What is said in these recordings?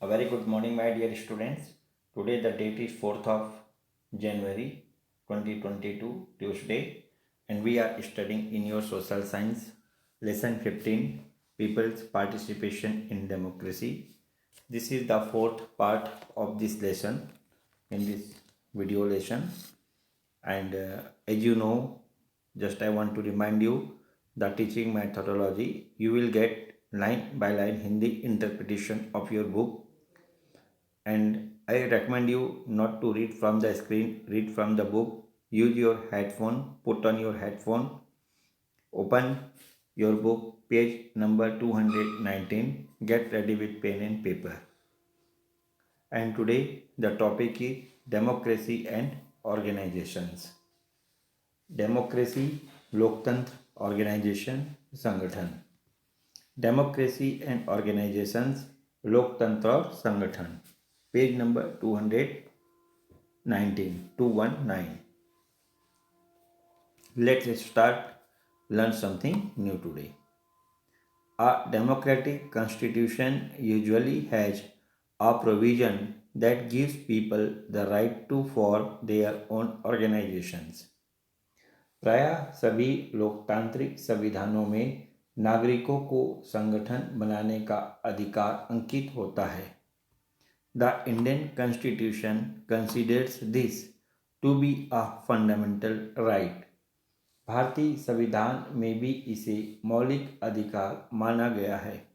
A very good morning, my dear students. Today the date is 4th of January 2022, Tuesday, and we are studying in your social science lesson 15, People's Participation in Democracy. This is the fourth part of this lesson in this video lesson, and as you know, just I want to remind you the teaching methodology. You will get line by line Hindi interpretation of your book, and I recommend you not to read from the screen, read from the book. Use your headphone, put on your headphone, open your book, page number 219, get ready with pen and paper. And today the topic is democracy and organizations. Democracy, लोकतंत्र, organization, संगठन. Democracy and organisations, लोकतंत्र और संगठन, page number 219. Let's start, learn something new today. A democratic constitution usually has a provision that gives people the right to form their own organizations. प्रायः सभी लोकतांत्रिक संविधानों में नागरिकों को संगठन बनाने का अधिकार अंकित होता है. The Indian Constitution considers this to be a fundamental right. भारतीय संविधान में भी इसे मौलिक अधिकार माना गया है.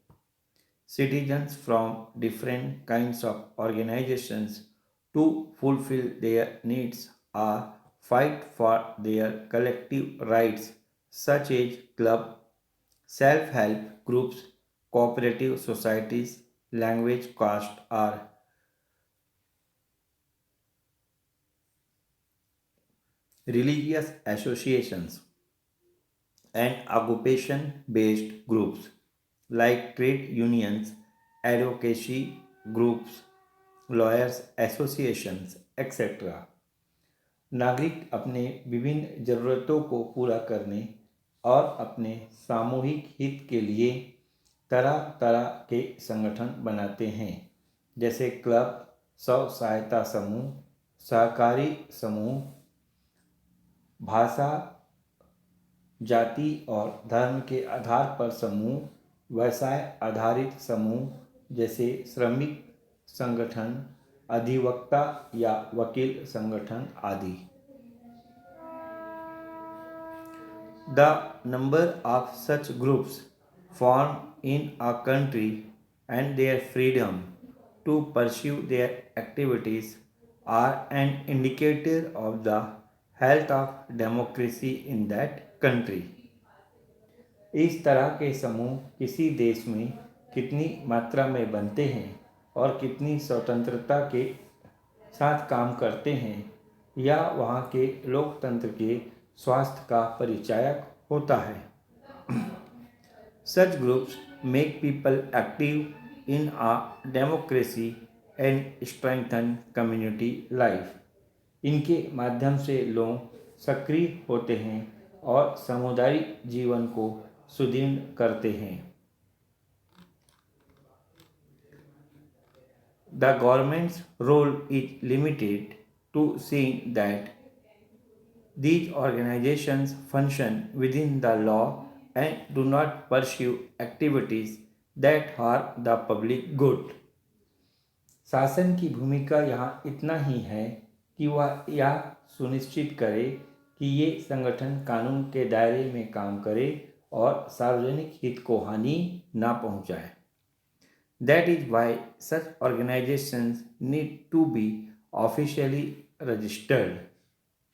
Citizens from different kinds of organizations to fulfill their needs are fight for their collective rights, such as club, self-help groups, cooperative societies, language, caste, or religious associations, and occupation-based groups like trade unions, advocacy groups, lawyers associations, etc. नागरिक अपने विभिन्न ज़रूरतों को पूरा करने और अपने सामूहिक हित के लिए तरह तरह के संगठन बनाते हैं, जैसे क्लब, स्व सहायता समूह, सहकारी समूह, भाषा, जाति और धर्म के आधार पर समूह, व्यवसाय आधारित समूह जैसे श्रमिक संगठन, अधिवक्ता या वकील संगठन आदि. The number of such groups formed in a country and their freedom to pursue their activities are an indicator of the health of democracy in that country. इस तरह के समूह किसी देश में कितनी मात्रा में बनते हैं और कितनी स्वतंत्रता के साथ काम करते हैं, या वहाँ के लोकतंत्र के स्वास्थ्य का परिचायक होता है. Such groups make people active in a democracy and strengthen community life. इनके माध्यम से लोग सक्रिय होते हैं और सामुदायिक जीवन को सुदृढ़ करते हैं. The government's role is limited to seeing that these organizations function within the law and do not pursue activities that harm the public good. शासन की भूमिका यहाँ इतना ही है कि वह यह सुनिश्चित करे कि ये संगठन कानून के दायरे में काम करे और सार्वजनिक हित को हानि ना पहुँचाए. That is why such organizations need to be officially registered.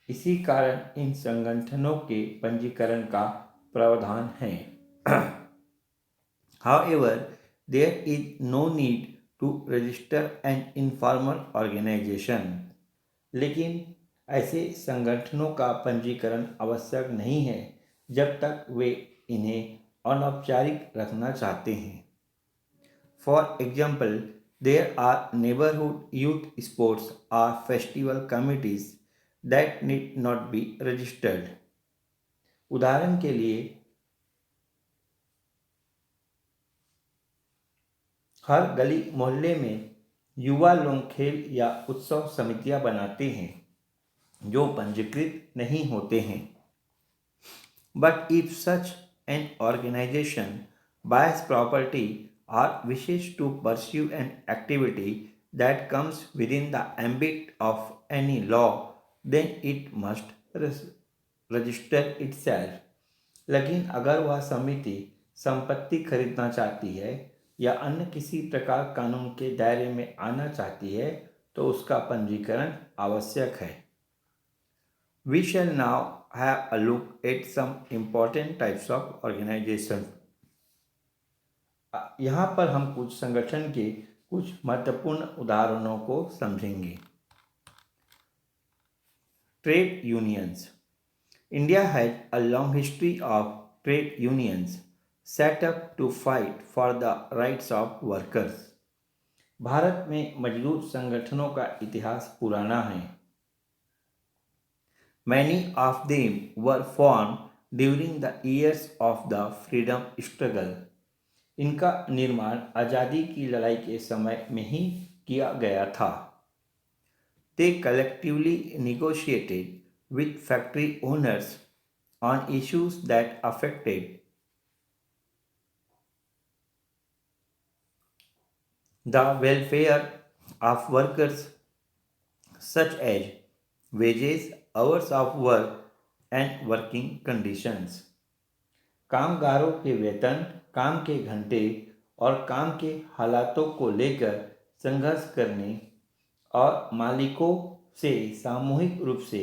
इसी कारण इन संगठनों के पंजीकरण का प्रावधान है. However, there is no need to register an informal organization. लेकिन ऐसे संगठनों का पंजीकरण आवश्यक नहीं है जब तक वे इन्हें अनौपचारिक रखना चाहते हैं. For example, there are neighborhood youth sports or festival committees that need not be registered. उदाहरण के लिए हर गली मोहल्ले में युवा लोग खेल या उत्सव समितियां बनाते हैं जो पंजीकृत नहीं होते हैं। But if such an organization buys property or wishes to pursue an activity that comes within the ambit of any law, then it must register itself. लेकिन अगर वह समिति संपत्ति खरीदना चाहती है या अन्य किसी प्रकार कानून के दायरे में आना चाहती है तो उसका पंजीकरण आवश्यक है। We shall now have a look at some important types of organization. यहाँ पर हम कुछ संगठन के कुछ महत्वपूर्ण उदाहरणों को समझेंगे। Trade unions. India has a long history of trade unions set up to fight for the rights of workers. Bharat में मजदूर संगठनों का इतिहास पुराना है। Many of them were formed during the years of the freedom struggle. इनका निर्माण आज़ादी की लड़ाई के समय में ही किया गया था। They collectively negotiated with factory owners on issues that affected the welfare of workers such as wages, hours of work and working conditions. कामगारों के वेतन, काम के घंटे और काम के हालातों को लेकर संघर्ष करने और मालिकों से सामूहिक रूप से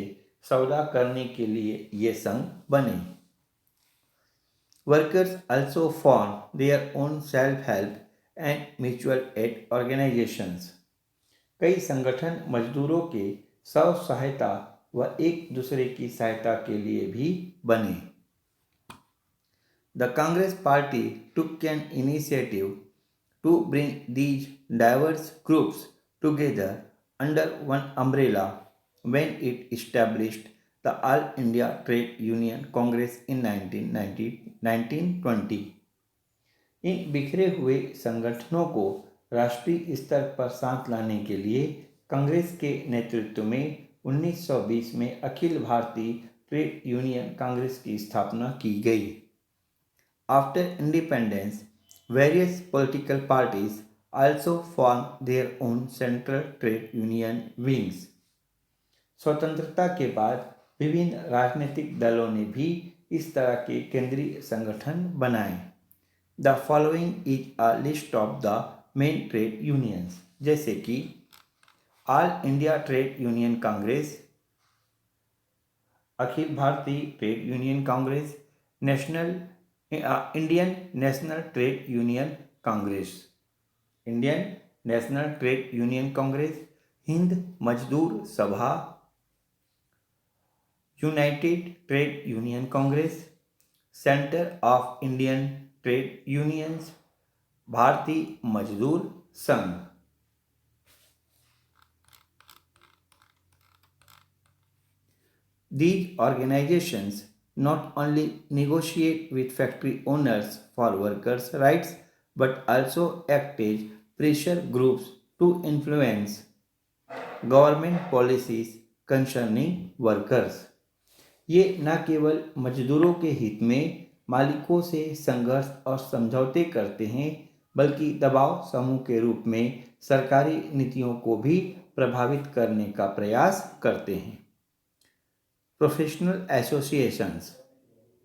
सौदा करने के लिए ये संघ बने। Workers also formed their own self-help and mutual aid organizations. कई संगठन मजदूरों के स्व सहायता व एक दूसरे की सहायता के लिए भी बने। The Congress Party took an initiative to bring these diverse groups together under one umbrella when it established the All India Trade Union Congress in 1920। इन बिखरे हुए संगठनों को राष्ट्रीय स्तर पर साथ लाने के लिए कांग्रेस के नेतृत्व में 1920 में अखिल भारतीय ट्रेड यूनियन कांग्रेस की स्थापना की गई। After independence various political parties also formed their own central trade union wings। स्वतंत्रता के बाद विभिन्न राजनीतिक दलों ने भी इस तरह के केंद्रीय संगठन बनाए। The following is a list of the main trade unions, जैसे कि All India Trade Union Congress, Akhil Bharatiya Trade Union Congress, Indian National Trade Union Congress, Indian National Trade Union Congress, Hind Mazdoor Sabha, United Trade Union Congress, Centre of Indian Trade Unions, Bharatiya Mazdoor संघ। These organizations not only negotiate with factory owners for workers' rights but also act as pressure groups to influence government policies concerning workers। ये न केवल मजदूरों के हित में मालिकों से संघर्ष और समझौते करते हैं बल्कि दबाव समूह के रूप में सरकारी नीतियों को भी प्रभावित करने का प्रयास करते हैं। प्रोफेशनल एसोसिएशंस,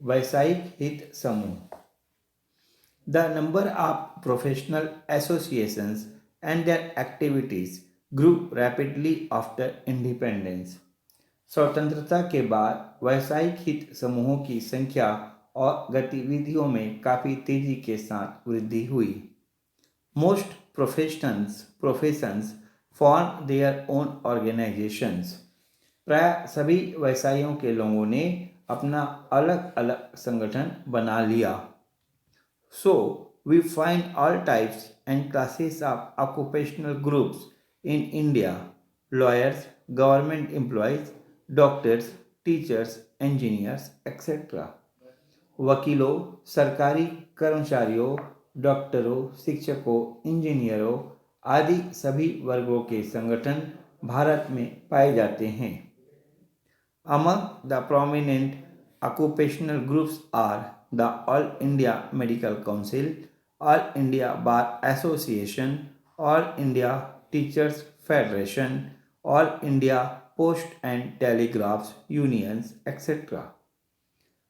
व्यावसायिक हित समूह। The number of professional associations and their activities grew rapidly after independence. स्वतंत्रता के बाद व्यावसायिक हित समूहों की संख्या और गतिविधियों में काफ़ी तेजी के साथ वृद्धि हुई। Most professions form their own organisations. प्राय सभी व्यवसायों के लोगों ने अपना अलग अलग संगठन बना लिया। So we find all types and classes of occupational groups in India: lawyers, government employees, doctors, teachers, engineers etcetera. वकीलों, सरकारी कर्मचारियों, डॉक्टरों, शिक्षकों, इंजीनियरों, आदि सभी वर्गों के संगठन भारत में पाए जाते हैं। Among the prominent occupational groups are the All India Medical Council, All India Bar Association, All India Teachers Federation, All India Post and Telegraphs Unions, etc.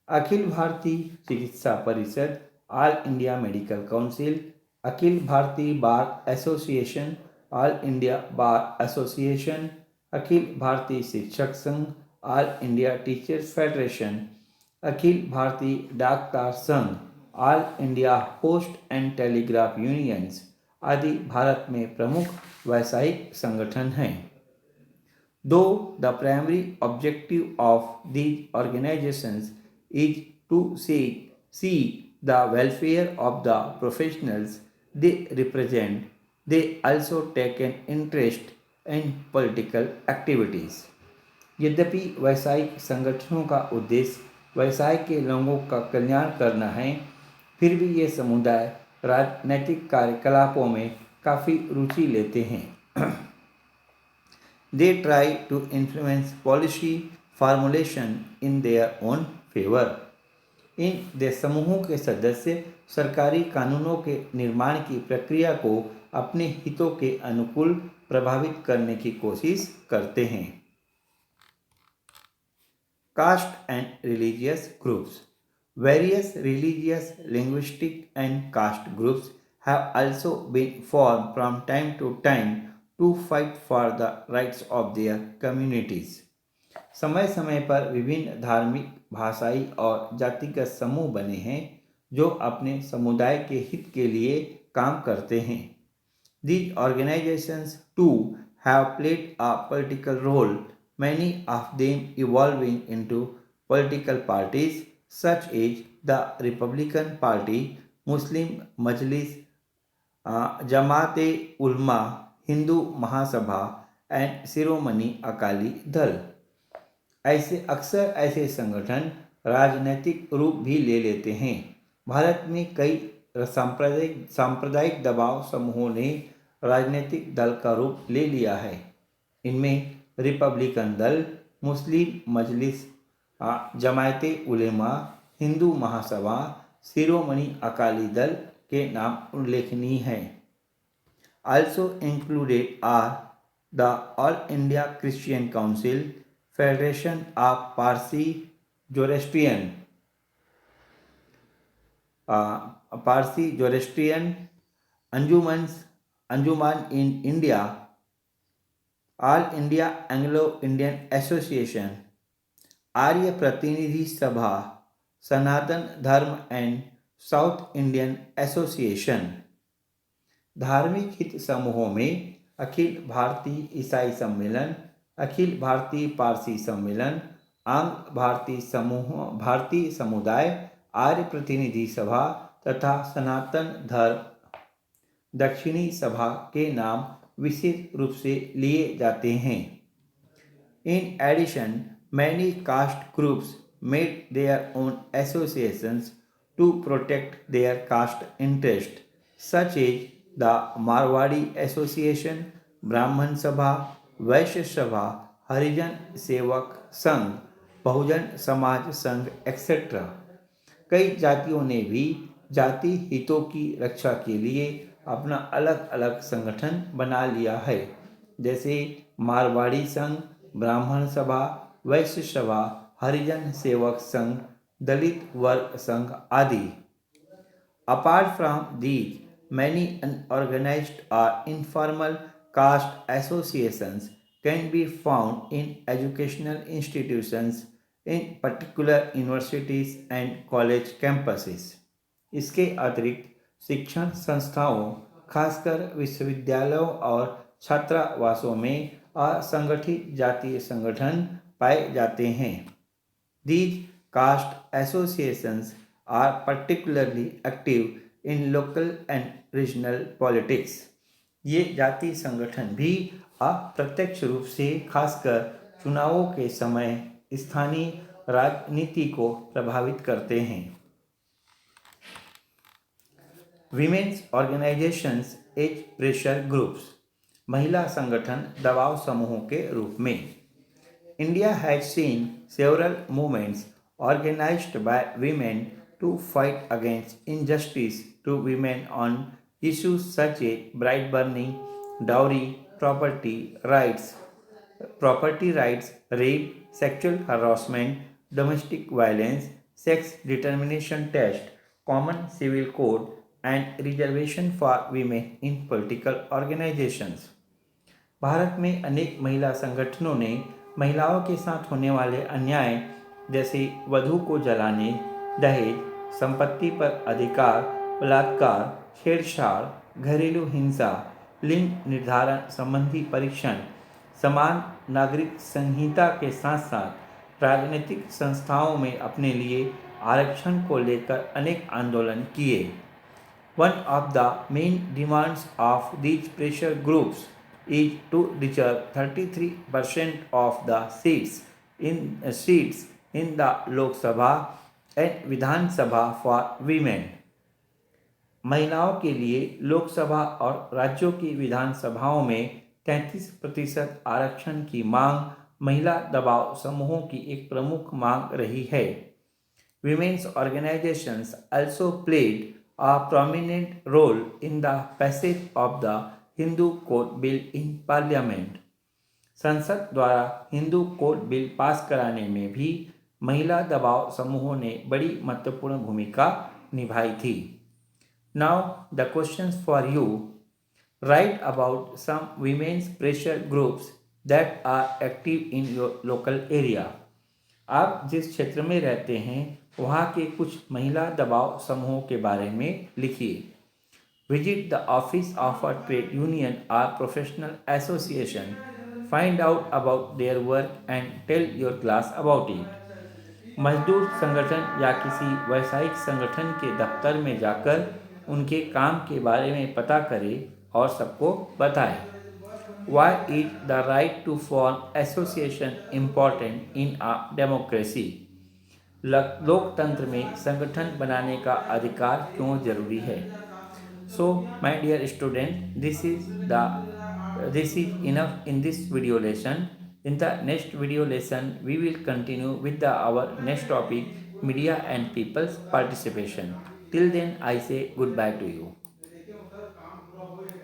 Akhil Bharatiya Chikitsa Parishad, All India Medical Council, Akhil Bharatiya Bar Association, All India Bar Association, Akhil Bharatiya Shikshak Sangh, All India Teachers Federation, Akhil Bharatiya Daktar Sangh, All India Post and Telegraph Unions आदि भारत में प्रमुख व्यावसायिक संगठन हैं। Though the primary objective of these organizations is to see the welfare of the professionals they represent, they also take an interest in political activities. यद्यपि व्यावसायिक संगठनों का उद्देश्य व्यवसाय के लोगों का कल्याण करना है, फिर भी ये समुदाय राजनैतिक कार्यकलापों में काफ़ी रुचि लेते हैं। They try to influence policy formulation in their own favor. इन समूहों के सदस्य सरकारी कानूनों के निर्माण की प्रक्रिया को अपने हितों के अनुकूल प्रभावित करने की कोशिश करते हैं। Caste and religious groups. Various religious, linguistic and caste groups have also been formed from time to time to fight for the rights of their communities. समय समय पर विभिन्न धार्मिक, भाषाई और जातिगत समूह बने हैं जो अपने समुदाय के हित के लिए काम करते हैं। These organizations too have played a political role, many of them evolving into political parties such as the Republican Party, Muslim Majlis, Jamaat-e-Ulama, Hindu Mahasabha and Shiromani Akali Dal. ऐसे संगठन राजनीतिक रूप भी ले लेते हैं। भारत में कई सांप्रदायिक दबाव समूहों ने राजनीतिक दल का रूप ले लिया है। इनमें रिपब्लिकन दल, मुस्लिम मजलिस, जमात-ए-उलेमा, हिंदू महासभा, शिरोमणि अकाली दल के नाम उल्लेखनीय हैं। Also included are the All India Christian Council, Federation of Parsi Zoroastrian Anjuman in India, All India Anglo-Indian Association, आर्य प्रतिनिधि सभा, सनातन धर्म एंड साउथ इंडियन एसोसिएशन। धार्मिक हित समूहों में अखिल भारतीय ईसाई सम्मेलन, अखिल भारतीय पारसी सम्मेलन, आंग्ल भारतीय समुदाय, आर्य प्रतिनिधि सभा तथा सनातन धर्म दक्षिणी सभा के नाम विशेष रूप से लिए जाते हैं। In addition, many caste groups made their own associations to protect their caste interest, such as the Marwadi Association, Brahman Sabha, Vaishya Sabha, Harijan Sevak Sangh, Bahujan Samaj संघ etc. कई जातियों ने भी जाति हितों की रक्षा के लिए अपना अलग अलग संगठन बना लिया है, जैसे मारवाड़ी संघ, ब्राह्मण सभा, वैश्य सभा, हरिजन सेवक संघ, दलित वर्ग संघ आदि। Apart from these, many unorganized or informal caste associations can be found in educational institutions, in particular universities and college campuses. इसके अतिरिक्त शिक्षण संस्थाओं, खासकर विश्वविद्यालयों और छात्रावासों में असंगठित जातीय संगठन पाए जाते हैं। These caste associations are particularly active in local and regional politics. ये जातीय संगठन भी अप्रत्यक्ष रूप से खासकर चुनावों के समय स्थानीय राजनीति को प्रभावित करते हैं। Women's organizations as pressure groups, महिला संगठन दबाव समूहों के रूप में। India has seen several movements organized by women to fight against injustice to women on issues such as bride burning, dowry, property rights, rape, sexual harassment, domestic violence, sex determination test, common civil code, and reservation for women in political organizations. Bharat में अनेक महिला संगठनों ने महिलाओं के साथ होने वाले अन्याय जैसे वधू को जलाने, दहेज, संपत्ति पर अधिकार, बलात्कार, छेड़छाड़, घरेलू हिंसा, लिंग निर्धारण संबंधी परीक्षण, समान नागरिक संहिता के साथ साथ राजनीतिक संस्थाओं में अपने लिए आरक्षण को लेकर अनेक आंदोलन किए। One of the main demands of these pressure groups is to reserve 33% of the seats in the Lok Sabha and Vidhan Sabha for women. महिलाओं के लिए लोकसभा और राज्यों की विधानसभाओं में 33% आरक्षण की मांग महिला दबाव समूहों की एक प्रमुख मांग रही है। Women's organizations also played a prominent role in the passage of the Hindu Code Bill in Parliament. संसद द्वारा हिंदू कोड बिल पास कराने में भी महिला दबाव समूहों ने बड़ी महत्वपूर्ण भूमिका निभाई थी। Now the questions for you. Write about some women's pressure groups that are active in your local area. आप जिस क्षेत्र में रहते हैं वहाँ के कुछ महिला दबाव समूहों के बारे में लिखिए। Visit the office of a trade union और professional association, find out about their work and tell your class about it. मजदूर संगठन या किसी व्यावसायिक संगठन के दफ्तर में जाकर उनके काम के बारे में पता करें और सबको बताएं। Why is the right to form association important in a democracy? लोकतंत्र में संगठन बनाने का अधिकार क्यों जरूरी है? So, my dear student, this is enough in this video lesson. In the next video lesson, we will continue with our next topic, media and people's participation. Till then, I say goodbye to you.